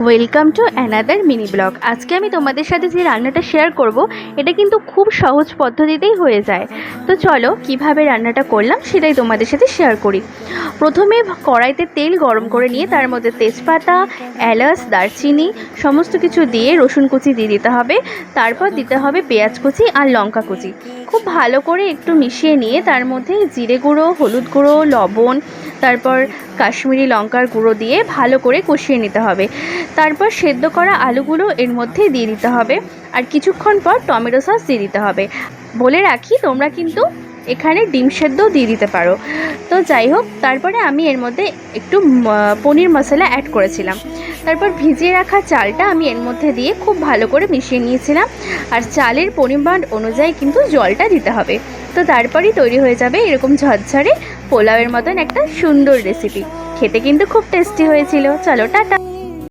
Welcome to another mini blog. আজকে আমি তোমাদের সাথে যে রান্নাটা শেয়ার করব এটা কিন্তু খুব সহজ পদ্ধতিতেই হয়ে যায়। তো চলো কিভাবে রান্নাটা করলাম সেটাই তোমাদের সাথে শেয়ার করি। প্রথমে কড়াইতে তেল গরম করে নিয়ে তার মধ্যে তেজপাতা, এলাচ, দারচিনি সমস্ত কিছু দিয়ে রসুন কুচি দিয়ে দিতে হবে। তারপর দিতে হবে পেঁয়াজ কুচি আর লঙ্কা কুচি। খুব ভালো করে একটু মিশিয়ে নিয়ে তার মধ্যে জিরে গুঁড়ো, হলুদ গুঁড়ো, লবণ, তারপর কাশ্মীরি লঙ্কার গুঁড়ো দিয়ে ভালো করে কষিয়ে নিতে হবে। তারপর সেদ্ধ করা আলুগুলো এর মধ্যে দিয়ে দিতে হবে আর কিছুক্ষণ পর টমেটো সস দিয়ে দিতে হবে। বলে রাখি তোমরা কিন্তু এখানে ডিম সেদ্ধও দিয়ে দিতে পারো। তো যাই হোক, তারপরে আমি এর মধ্যে একটু পনির মশলা অ্যাড করেছিলাম। তারপর ভিজিয়ে রাখা চালটা আমি এর মধ্যে দিয়ে খুব ভালো করে মিশিয়ে নিয়েছিলাম আর চালের পরিমাণ অনুযায়ী কিন্তু জলটা দিতে হবে। তো তারপরেই তৈরি হয়ে যাবে এরকম ঝরঝরে পোলাওয়ের মতন একটা সুন্দর রেসিপি। খেতে কিন্তু খুব টেস্টি হয়েছিল। চলো টাটা।